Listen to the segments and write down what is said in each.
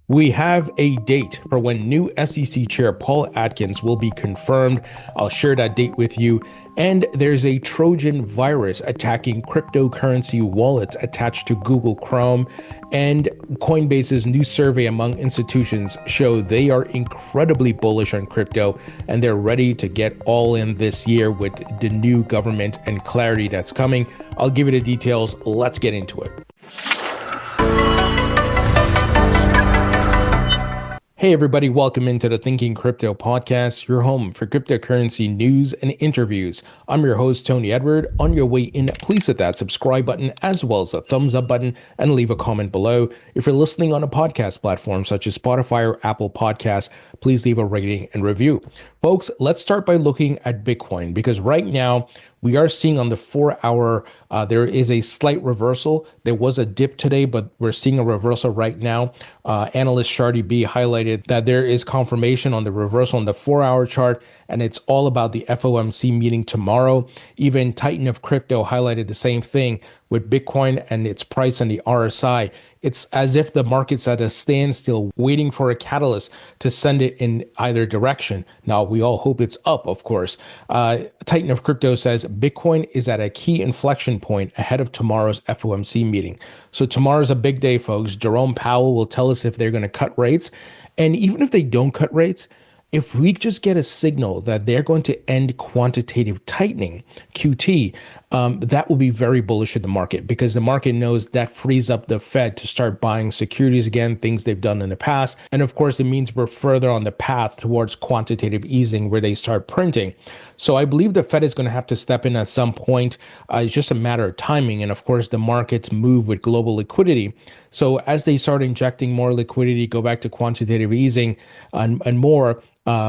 We have a date for when new SEC Chair Paul Atkins will be confirmed. I'll share that date with you. And there's a Trojan virus attacking cryptocurrency wallets attached to Google Chrome. And Coinbase's new survey among institutions show they are incredibly bullish on crypto and they're ready to get all in this year with the new government and clarity that's coming. I'll give you the details. Let's get into it. Hey everybody, welcome into the Thinking Crypto podcast, your home for cryptocurrency news and interviews. I'm your host, Tony Edward. On your way in, please hit that subscribe button as well as the thumbs up button and leave a comment below. If you're listening on a podcast platform such as Spotify or Apple Podcasts, please leave a rating and review. Folks, let's start by looking at Bitcoin because right now we are seeing on the 4-hour, there is a slight reversal. There was a dip today, but we're seeing a reversal right now. Analyst Shardy B highlighted that there is confirmation on the reversal on the 4-hour chart, and it's all about the FOMC meeting tomorrow. Even Titan of Crypto highlighted the same thing with Bitcoin and its price and the RSI. It's as if the market's at a standstill waiting for a catalyst to send it in either direction. Now, we all hope it's up, of course. Titan of Crypto says Bitcoin is at a key inflection point ahead of tomorrow's FOMC meeting. So tomorrow's a big day, folks. Jerome Powell will tell us if they're going to cut rates. And even if they don't cut rates, if we just get a signal that they're going to end quantitative tightening, QT, that will be very bullish in the market because the market knows that frees up the Fed to start buying securities again, things they've done in the past. And of course, it means we're further on the path towards quantitative easing where they start printing. So I believe the Fed is going to have to step in at some point. It's just a matter of timing. And of course, the markets move with global liquidity. So as they start injecting more liquidity, go back to quantitative easing and more,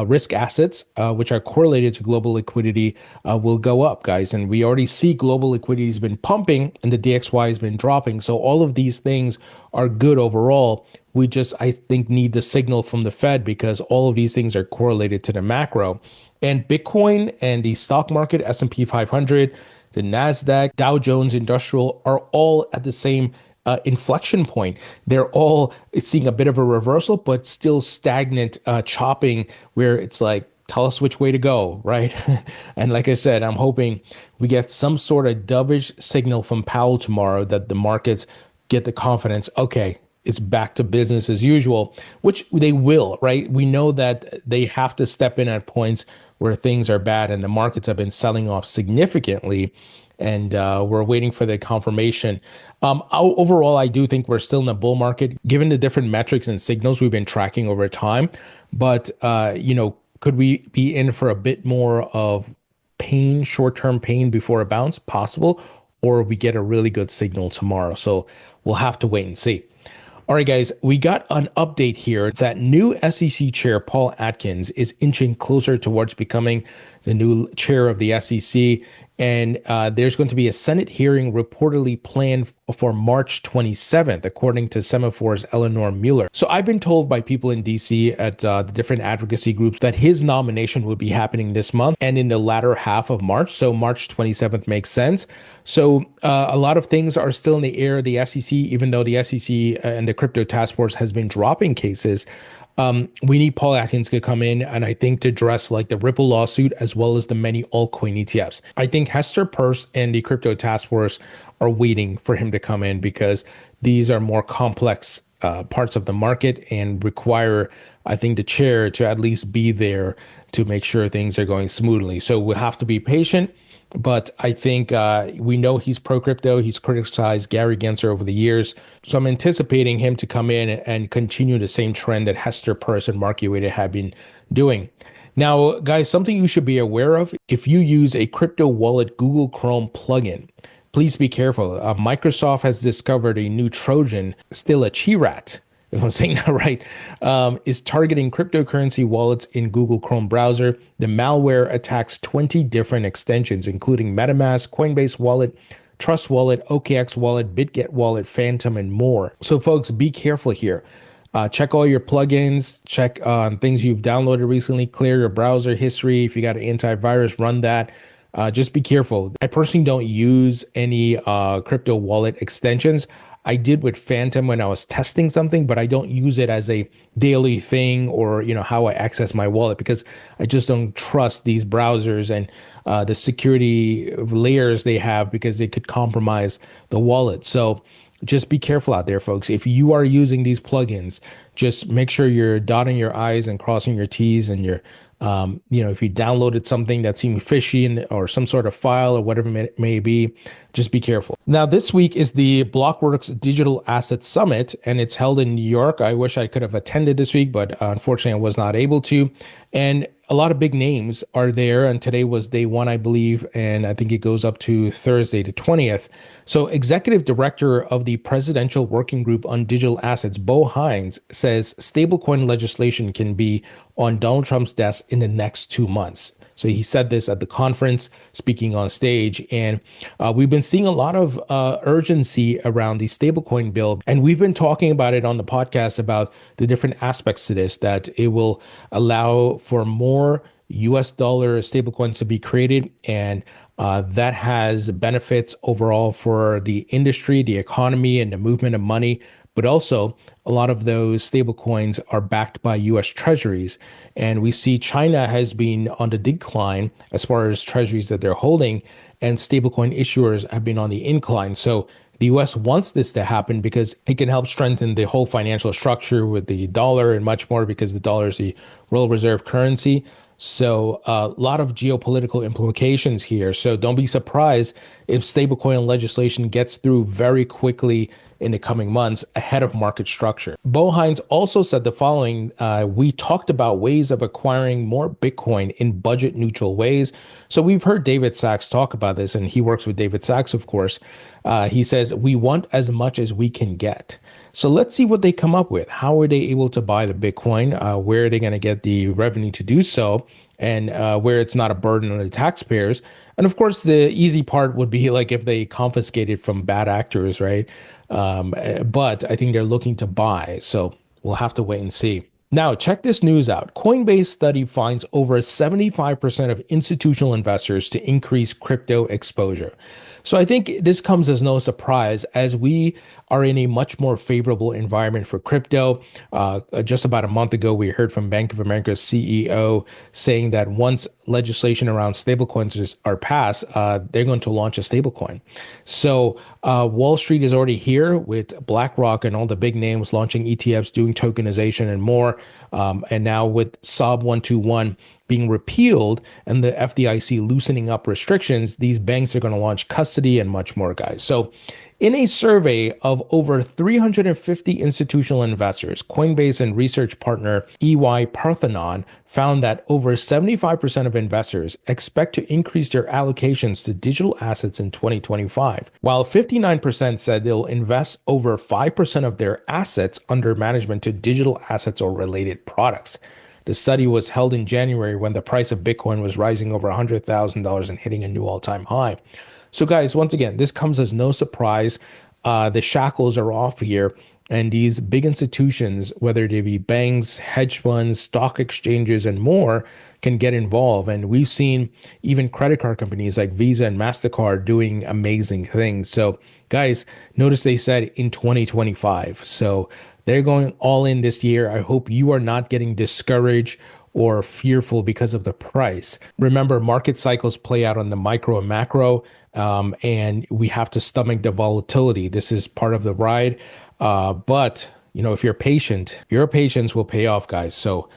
risk assets, which are correlated to global liquidity, will go up, guys. And we already see global liquidity has been pumping and the DXY has been dropping. So all of these things are good overall. We just, I think, need the signal from the Fed because all of these things are correlated to the macro. And Bitcoin and the stock market, S&P 500, the NASDAQ, Dow Jones Industrial are all at the same inflection point. They're all seeing a bit of a reversal, but still stagnant chopping where it's like, tell us which way to go, right? And like I said, I'm hoping we get some sort of dovish signal from Powell tomorrow that the markets get the confidence, okay, it's back to business as usual, which they will, right? We know that they have to step in at points where things are bad and the markets have been selling off significantly. And we're waiting for the confirmation. Overall, I do think we're still in a bull market, given the different metrics and signals we've been tracking over time. But, could we be in for a bit more of pain, short-term pain before a bounce? Possible. Or we get a really good signal tomorrow. So we'll have to wait and see. All right, guys, we got an update here that new SEC Chair Paul Atkins is inching closer towards becoming the new chair of the SEC. And there's going to be a Senate hearing reportedly planned for March 27th, according to Semaphor's Eleanor Mueller. So I've been told by people in DC at the different advocacy groups that his nomination will be happening this month and in the latter half of March. So March 27th makes sense. So a lot of things are still in the air. The SEC, even though the SEC and the Crypto Task Force has been dropping cases, we need Paul Akins to come in and I think to address like the Ripple lawsuit as well as the many altcoin ETFs. I think Hester Peirce and the Crypto Task Force are waiting for him to come in because these are more complex parts of the market and require, I think, the chair to at least be there to make sure things are going smoothly. So we'll have to be patient. But I think we know he's pro-crypto. He's criticized Gary Gensler over the years. So I'm anticipating him to come in and continue the same trend that Hester Peirce and Mark Ueda have been doing. Now, guys, something you should be aware of, if you use a crypto wallet Google Chrome plugin, please be careful. Microsoft has discovered a new Trojan, StilachiRAT, if I'm saying that right, is targeting cryptocurrency wallets in Google Chrome browser. The malware attacks 20 different extensions, including MetaMask, Coinbase Wallet, Trust Wallet, OKX Wallet, BitGet Wallet, Phantom, and more. So folks, be careful here. Check all your plugins, check on things you've downloaded recently, clear your browser history. If you got an antivirus, run that. Just be careful. I personally don't use any crypto wallet extensions. I did with Phantom when I was testing something, but I don't use it as a daily thing or, how I access my wallet because I just don't trust these browsers and the security layers they have because they could compromise the wallet. So just be careful out there, folks. If you are using these plugins, just make sure you're dotting your I's and crossing your T's, and you're, if you downloaded something that seemed fishy or some sort of file or whatever it may be, just be careful. Now, this week is the Blockworks Digital Asset Summit, and it's held in New York. I wish I could have attended this week, but unfortunately I was not able to. And a lot of big names are there, and today was day one, I believe, and I think it goes up to Thursday the 20th. So Executive Director of the Presidential Working Group on Digital Assets, Hines, says stablecoin legislation can be on Donald Trump's desk in the next 2 months. So he said this at the conference, speaking on stage, and we've been seeing a lot of urgency around the stablecoin bill, and we've been talking about it on the podcast about the different aspects to this, that it will allow for more US dollar stablecoins to be created, and that has benefits overall for the industry, the economy, and the movement of money. But also, a lot of those stablecoins are backed by US treasuries. And we see China has been on the decline as far as treasuries that they're holding, and stablecoin issuers have been on the incline. So the US wants this to happen because it can help strengthen the whole financial structure with the dollar and much more, because the dollar is the world reserve currency. So a lot of geopolitical implications here. So don't be surprised if stablecoin legislation gets through very quickly in the coming months ahead of market structure. Hines also said the following: we talked about ways of acquiring more Bitcoin in budget neutral ways. So we've heard David Sachs talk about this, and he works with David Sachs, of course. He says, we want as much as we can get. So let's see what they come up with. How are they able to buy the Bitcoin? Where are they going to get the revenue to do so? And where it's not a burden on the taxpayers. And of course, the easy part would be like if they confiscate it from bad actors, right? But I think they're looking to buy. So we'll have to wait and see. Now, check this news out. Coinbase study finds over 75% of institutional investors to increase crypto exposure. So I think this comes as no surprise, as we are in a much more favorable environment for crypto. Just about a month ago, we heard from Bank of America's CEO saying that once legislation around stablecoins are passed, they're going to launch a stablecoin. So Wall Street is already here with BlackRock and all the big names launching ETFs, doing tokenization and more. And now with SOB 121 being repealed and the FDIC loosening up restrictions, these banks are going to launch custody and much more, guys. So in a survey of over 350 institutional investors, Coinbase and research partner EY Parthenon found that over 75% of investors expect to increase their allocations to digital assets in 2025, while 59% said they'll invest over 5% of their assets under management to digital assets or related products. The study was held in January when the price of Bitcoin was rising over $100,000 and hitting a new all-time high. So guys, once again, this comes as no surprise. The shackles are off here, and these big institutions, whether they be banks, hedge funds, stock exchanges, and more, can get involved. And we've seen even credit card companies like Visa and MasterCard doing amazing things. So guys, notice they said in 2025. So they're going all in this year. I hope you are not getting discouraged or fearful because of the price. Remember, market cycles play out on the micro and macro, and we have to stomach the volatility. This is part of the ride. But if you're patient, your patience will pay off, guys. So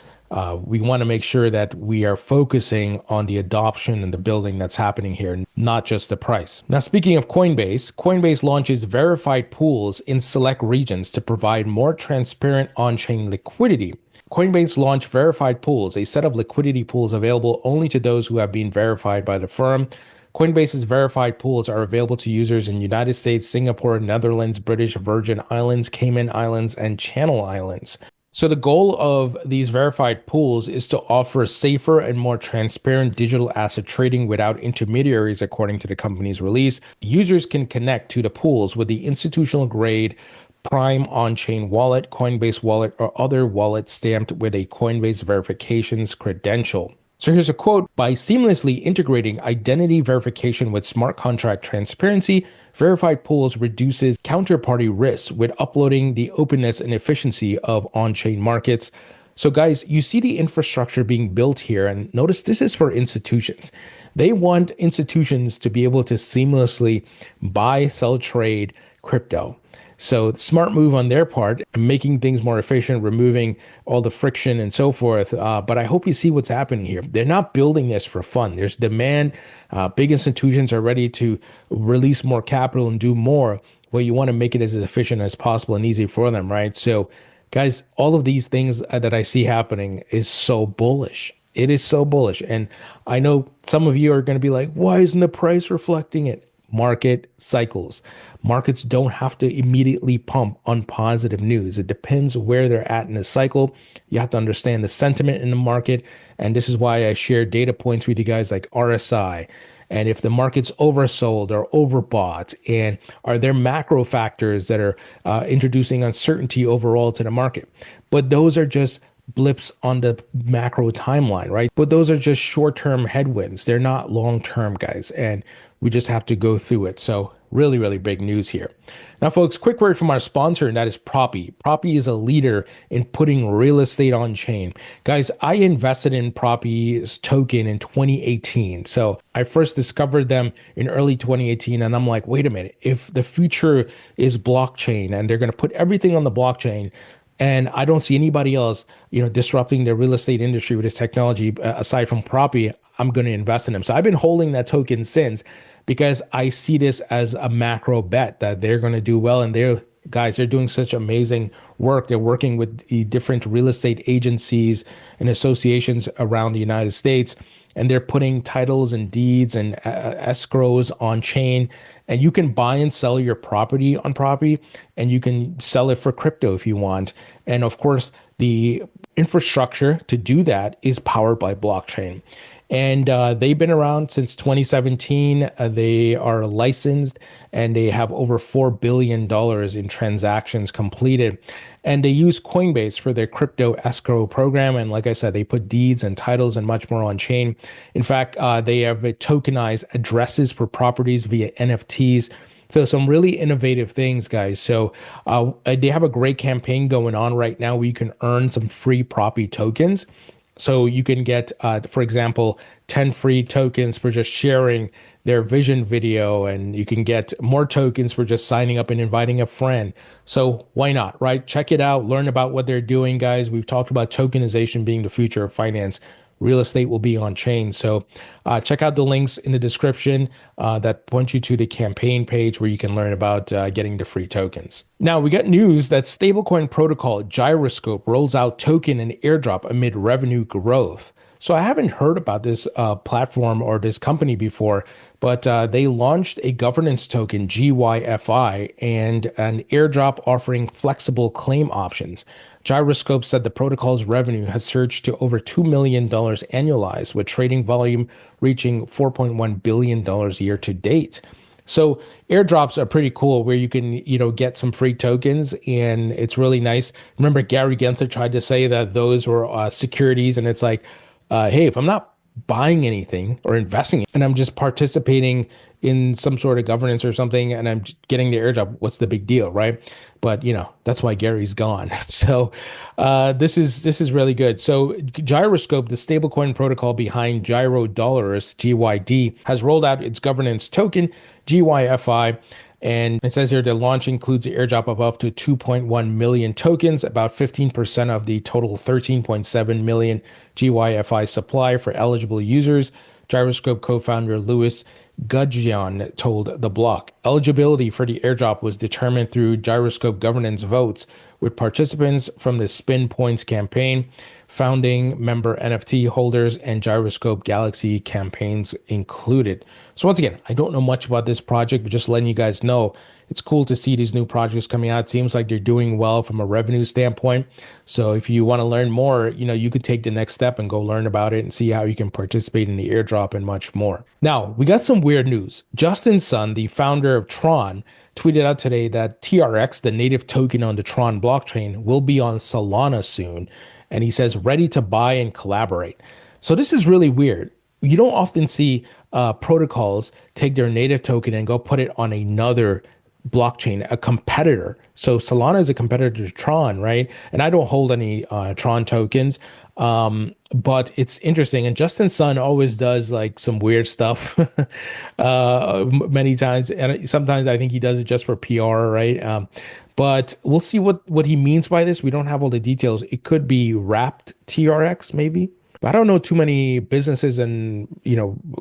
we want to make sure that we are focusing on the adoption and the building that's happening here, not just the price. Now, speaking of Coinbase, Coinbase launches verified pools in select regions to provide more transparent on-chain liquidity. Coinbase launched verified pools, a set of liquidity pools available only to those who have been verified by the firm. Coinbase's verified pools are available to users in United States, Singapore, Netherlands, British Virgin Islands, Cayman Islands, and Channel Islands. So the goal of these verified pools is to offer safer and more transparent digital asset trading without intermediaries, according to the company's release. Users can connect to the pools with the institutional grade Prime on-chain wallet, Coinbase wallet, or other wallet stamped with a Coinbase verifications credential. So here's a quote: by seamlessly integrating identity verification with smart contract transparency, verified pools reduces counterparty risks with uploading the openness and efficiency of on-chain markets. So guys, you see the infrastructure being built here, and notice this is for institutions. They want institutions to be able to seamlessly buy, sell, trade crypto. So smart move on their part, making things more efficient, removing all the friction and so forth. But I hope you see what's happening here. They're not building this for fun. There's demand. Big institutions are ready to release more capital and do more. Well, you want to make it as efficient as possible and easy for them, right? So guys, all of these things that I see happening is so bullish. It is so bullish. And I know some of you are going to be like, why isn't the price reflecting it? Market cycles. Markets don't have to immediately pump on positive news. It depends where they're at in the cycle. You have to understand the sentiment in the market. And this is why I share data points with you guys like RSI. And if the market's oversold or overbought, and are there macro factors that are introducing uncertainty overall to the market? But those are just blips on the macro timeline, right? But those are just short-term headwinds. They're not long-term, guys. And we just have to go through it. So really, really big news here. Now, folks, quick word from our sponsor, and that is Propy. Propy is a leader in putting real estate on chain. Guys, I invested in Propy's token in 2018. So I first discovered them in early 2018, and I'm like, wait a minute, if the future is blockchain and they're going to put everything on the blockchain, and I don't see anybody else, disrupting the real estate industry with this technology aside from Propy, I'm going to invest in them. So I've been holding that token since, because I see this as a macro bet that they're going to do well. And they're doing such amazing work. They're working with the different real estate agencies and associations around the United States. And they're putting titles and deeds and escrows on chain. And you can buy and sell your property on Propy, and you can sell it for crypto if you want. And of course, the infrastructure to do that is powered by blockchain. And they've been around since 2017. They are licensed, and they have over $4 billion in transactions completed. And they use Coinbase for their crypto escrow program. And like I said, they put deeds and titles and much more on chain. In fact, they have tokenized addresses for properties via NFTs. So some really innovative things, guys. So they have a great campaign going on right now where you can earn some free Propy tokens. So you can get, for example, 10 free tokens for just sharing their vision video, and you can get more tokens for just signing up and inviting a friend. So why not, right? Check it out. Learn about what they're doing, guys. We've talked about tokenization being the future of finance. Real estate will be on chain. So check out the links in the description that point you to the campaign page where you can learn about getting the free tokens. Now, we got news that stablecoin protocol Gyroscope rolls out token and airdrop amid revenue growth. So I haven't heard about this platform or this company before, but they launched a governance token, GYFI, and an airdrop offering flexible claim options. Gyroscope said the protocol's revenue has surged to over $2 million annualized, with trading volume reaching $4.1 billion year to date. So airdrops are pretty cool, where you can, get some free tokens, and it's really nice. Remember, Gary Gensler tried to say that those were securities, and it's like, hey, if I'm not buying anything or investing and I'm just participating in some sort of governance or something, and I'm getting the airdrop, what's the big deal, right? But that's why Gary's gone. So this is really good. So Gyroscope, the stablecoin protocol behind Gyro Dollars, GYD, has rolled out its governance token, GYFI. And it says here the launch includes the airdrop of up to 2.1 million tokens, about 15% of the total 13.7 million GYFI supply for eligible users. Gyroscope co-founder Louis Gudjian told The Block. Eligibility for the airdrop was determined through Gyroscope governance votes, with participants from the Spin Points campaign, founding member NFT holders, and Gyroscope Galaxy campaigns included. So once again, I don't know much about this project, but just letting you guys know, it's cool to see these new projects coming out. It seems like they're doing well from a revenue standpoint. So if you want to learn more, you could take the next step and go learn about it and see how you can participate in the airdrop and much more. Now, we got some weird news. Justin Sun, the founder of Tron, tweeted out today that TRX, the native token on the Tron blockchain, will be on Solana soon. And he says, ready to buy and collaborate. So this is really weird. You don't often see protocols take their native token and go put it on another blockchain, a competitor. So Solana is a competitor to Tron, right? And I don't hold any Tron tokens, but it's interesting. And Justin Sun always does like some weird stuff many times, and sometimes I think he does it just for PR, right? But we'll see what he means by this. We don't have all the details. It could be wrapped TRX, maybe. I don't know too many businesses and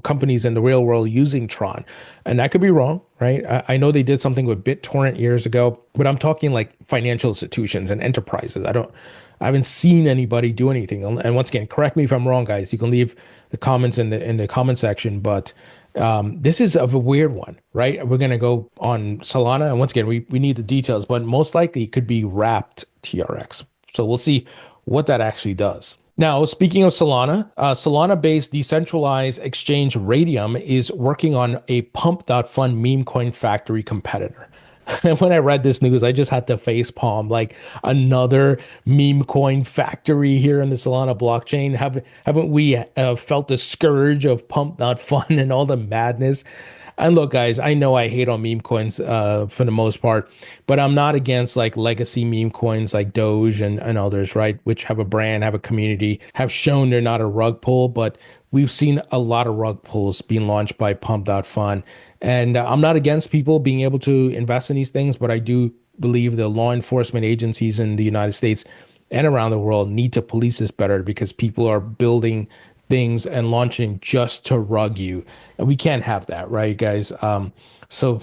companies in the real world using Tron, and that could be wrong, right? I know they did something with BitTorrent years ago, but I'm talking like financial institutions and enterprises. I haven't seen anybody do anything. And once again, correct me if I'm wrong, guys. You can leave the comments in the comment section, but this is of a weird one, right? We're gonna go on Solana, and once again, we need the details, but most likely it could be wrapped TRX. So we'll see what that actually does. Now, speaking of Solana, Solana-based decentralized exchange Radium is working on a pump.fun meme coin factory competitor. And when I read this news, I just had to face palm, like another meme coin factory here in the Solana blockchain. Haven't we felt the scourge of pump.fun and all the madness? And look, guys, I know I hate on meme coins for the most part, but I'm not against like legacy meme coins like Doge and others, right? Which have a brand, have a community, have shown they're not a rug pull, but we've seen a lot of rug pulls being launched by Pump.Fun. And I'm not against people being able to invest in these things, but I do believe the law enforcement agencies in the United States and around the world need to police this better because people are building things and launching just to rug you. And we can't have that, right, guys? So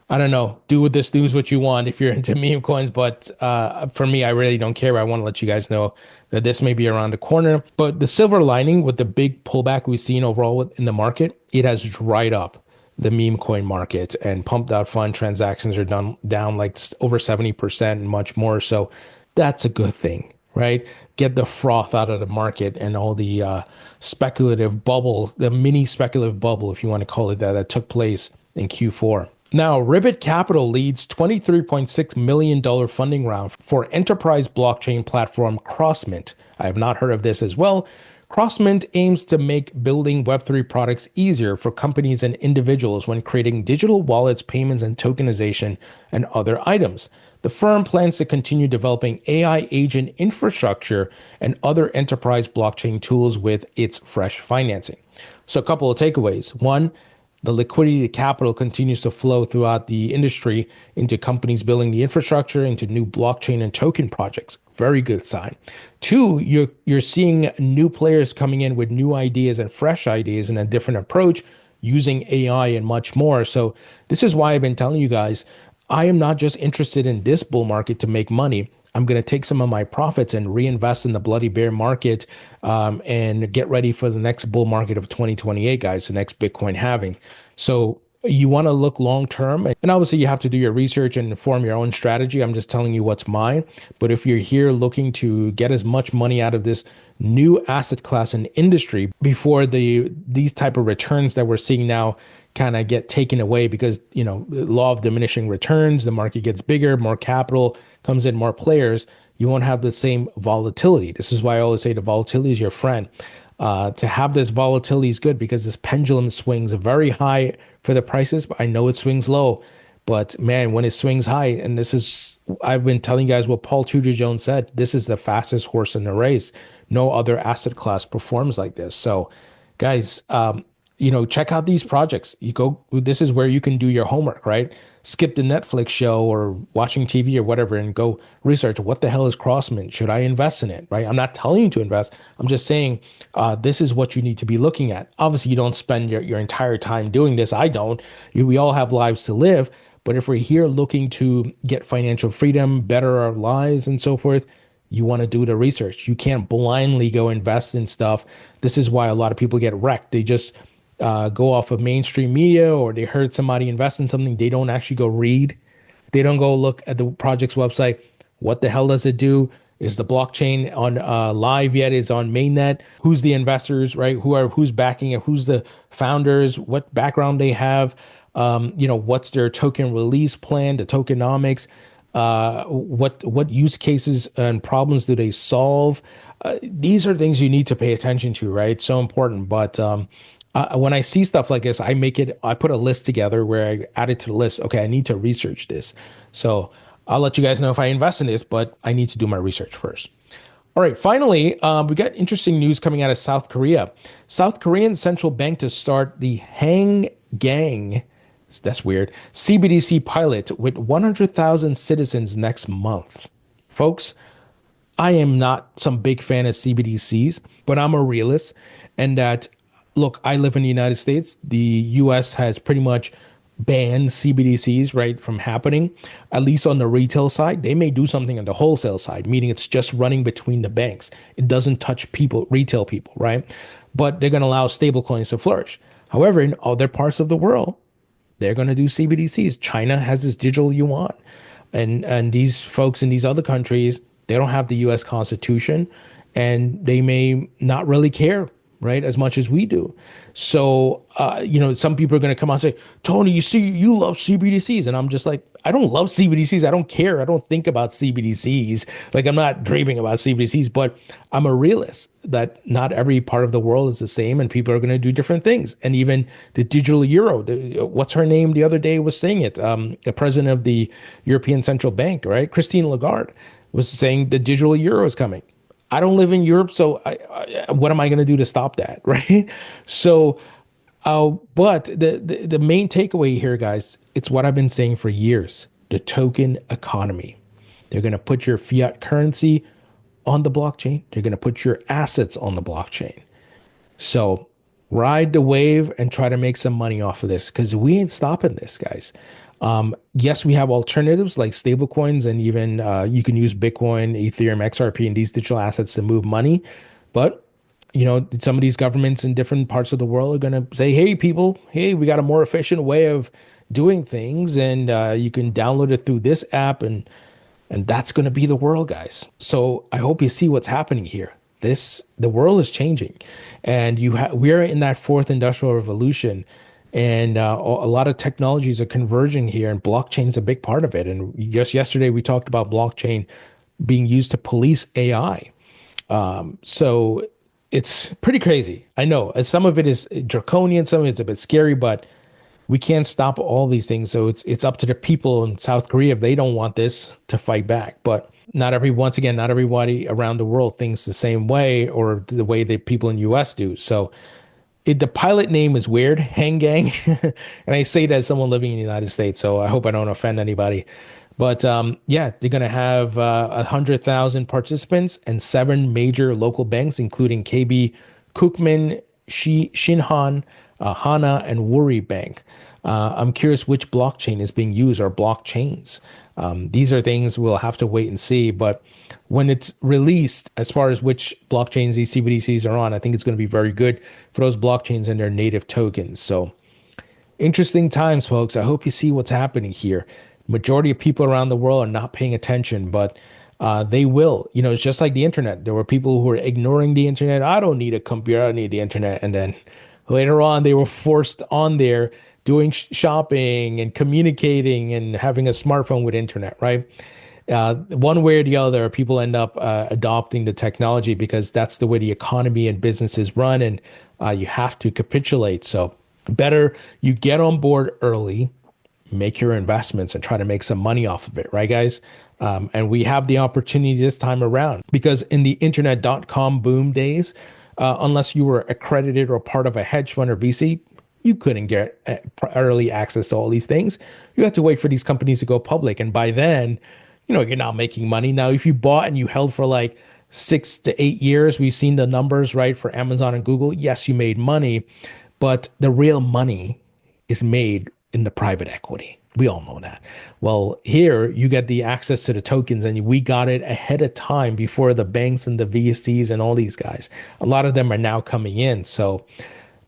I don't know. Do with this news what you want if you're into meme coins. But for me, I really don't care. I want to let you guys know that this may be around the corner. But the silver lining with the big pullback we've seen overall in the market, it has dried up the meme coin market, and Pump.Fun transactions are down like over 70% and much more. So that's a good thing, right? Get the froth out of the market and all the speculative bubble, the mini speculative bubble, if you want to call it that, that took place in Q4. Now, Ribbit Capital leads $23.6 million funding round for enterprise blockchain platform Crossmint. I have not heard of this as well. Crossmint aims to make building Web3 products easier for companies and individuals when creating digital wallets, payments, and tokenization and other items. The firm plans to continue developing AI agent infrastructure and other enterprise blockchain tools with its fresh financing. So a couple of takeaways. One, the liquidity to capital continues to flow throughout the industry into companies building the infrastructure, into new blockchain and token projects. Very good sign. Two, you're seeing new players coming in with new ideas and fresh ideas and a different approach using AI and much more. So this is why I've been telling you guys, I am not just interested in this bull market to make money. I'm going to take some of my profits and reinvest in the bloody bear market and get ready for the next bull market of 2028, guys, the next Bitcoin halving. So you want to look long term, and obviously you have to do your research and form your own strategy. I'm just telling you what's mine. But if you're here looking to get as much money out of this new asset class and industry before these type of returns that we're seeing now kind of get taken away, because the law of diminishing returns, the market gets bigger, more capital comes in, more players, you won't have the same volatility. This is why I always say the volatility is your friend. To have this volatility is good because this pendulum swings very high for the prices, but I know it swings low. But man, when it swings high, and I've been telling you guys what Paul Tudor Jones said, this is the fastest horse in the race. No other asset class performs like this. So guys, check out these projects. This is where you can do your homework, right? Skip the Netflix show or watching TV or whatever and go research what the hell is Crossmint? Should I invest in it, right? I'm not telling you to invest. I'm just saying this is what you need to be looking at. Obviously, you don't spend your entire time doing this. I don't. We all have lives to live. But if we're here looking to get financial freedom, better our lives and so forth, you want to do the research. You can't blindly go invest in stuff. This is why a lot of people get wrecked. They just go off of mainstream media, or they heard somebody invest in something. They don't actually go read. They don't go look at the project's website. What the hell does it do? Is the blockchain on live yet? Is on mainnet? Who's the investors, right? Who's backing it? Who's the founders? What background they have? What's their token release plan? The tokenomics. What use cases and problems do they solve? These are things you need to pay attention to, right? So important. But when I see stuff like this, I put a list together where I add it to the list. Okay, I need to research this. So I'll let you guys know if I invest in this, but I need to do my research first. All right, finally, we got interesting news coming out of South Korea. South Korean central bank to start the Hang Gang, that's weird, CBDC pilot with 100,000 citizens next month. Folks, I am not some big fan of CBDCs, but I'm a realist. And that, look, I live in the United States. The US has pretty much banned CBDCs, right, from happening, at least on the retail side. They may do something on the wholesale side, meaning it's just running between the banks. It doesn't touch people, retail people, right? But they're going to allow stablecoins to flourish. However, in other parts of the world, they're going to do CBDCs. China has this digital yuan. And these folks in these other countries, they don't have the US Constitution and they may not really care, right, as much as we do. So, some people are going to come out and say, Tony, you love CBDCs. And I'm just like, I don't love CBDCs. I don't care. I don't think about CBDCs. Like, I'm not dreaming about CBDCs, but I'm a realist that not every part of the world is the same and people are going to do different things. And even the digital euro, what's her name the other day was saying it, the president of the European Central Bank, right? Christine Lagarde was saying the digital euro is coming. I don't live in Europe, so what am I going to do to stop that, right? So, but the main takeaway here, guys, it's what I've been saying for years: the token economy. They're going to put your fiat currency on the blockchain. They're going to put your assets on the blockchain. So ride the wave and try to make some money off of this because we ain't stopping this, guys. Yes, we have alternatives like stablecoins, and even you can use Bitcoin, Ethereum, XRP, and these digital assets to move money. But some of these governments in different parts of the world are going to say, "Hey, people, hey, we got a more efficient way of doing things, and you can download it through this app," and that's going to be the world, guys. So I hope you see what's happening here. The world is changing, and we're in that fourth industrial revolution. And a lot of technologies are converging here, and blockchain is a big part of it. And just yesterday, we talked about blockchain being used to police AI. So it's pretty crazy. I know some of it is draconian, some of it's a bit scary, but we can't stop all these things. So it's up to the people in South Korea if they don't want this to fight back. But not everybody around the world thinks the same way or the way that people in the US do. So the pilot name is weird, Hang Gang. And I say that as someone living in the United States, so I hope I don't offend anybody. But they're going to have 100,000 participants and 7 major local banks, including KB, Kookmin, Shinhan, Hana, and Woori Bank. I'm curious which blockchain is being used or blockchains. These are things we'll have to wait and see. But when it's released, as far as which blockchains these CBDCs are on, I think it's going to be very good for those blockchains and their native tokens. So interesting times, folks. I hope you see what's happening here. Majority of people around the world are not paying attention, but they will. It's just like the internet. There were people who were ignoring the internet. I don't need a computer. I don't need the internet. And then later on, they were forced on there doing shopping and communicating and having a smartphone with internet, right? One way or the other, people end up adopting the technology because that's the way the economy and businesses run, and you have to capitulate. So better you get on board early, make your investments, and try to make some money off of it, right, guys? And we have the opportunity this time around because in the internet.com boom days, unless you were accredited or part of a hedge fund or VC, you couldn't get early access to all these things. You had to wait for these companies to go public. And by then, you're not making money. Now, if you bought and you held for like 6 to 8 years, we've seen the numbers, right, for Amazon and Google. Yes, you made money, but the real money is made in the private equity. We all know that. Well, here you get the access to the tokens, and we got it ahead of time before the banks and the VCs and all these guys. A lot of them are now coming in. So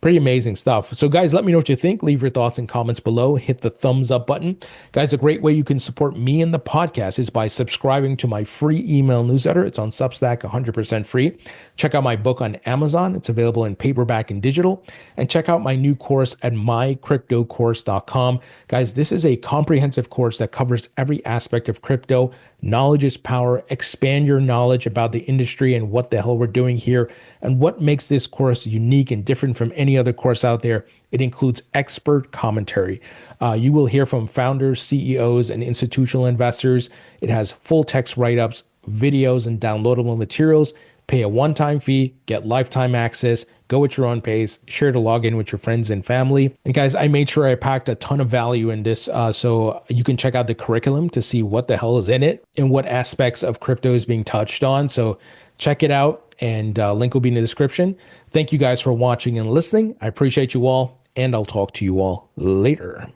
Pretty amazing stuff. So guys, let me know what you think. Leave your thoughts and comments below. Hit the thumbs up button. Guys, a great way you can support me and the podcast is by subscribing to my free email newsletter. It's on Substack, 100% free. Check out my book on Amazon. It's available in paperback and digital. And check out my new course at mycryptocourse.com. Guys, this is a comprehensive course that covers every aspect of crypto. Knowledge is power. Expand your knowledge about the industry and what the hell we're doing here and what makes this course unique and different from any other course out there. It includes expert commentary. You will hear from founders, CEOs, and institutional investors. It has full text write-ups, videos, and downloadable materials. Pay a one-time fee, get lifetime access, go at your own pace, share to log in with your friends and family. And guys, I made sure I packed a ton of value in this so you can check out the curriculum to see what the hell is in it and what aspects of crypto is being touched on. So check it out, and link will be in the description. Thank you guys for watching and listening. I appreciate you all, and I'll talk to you all later.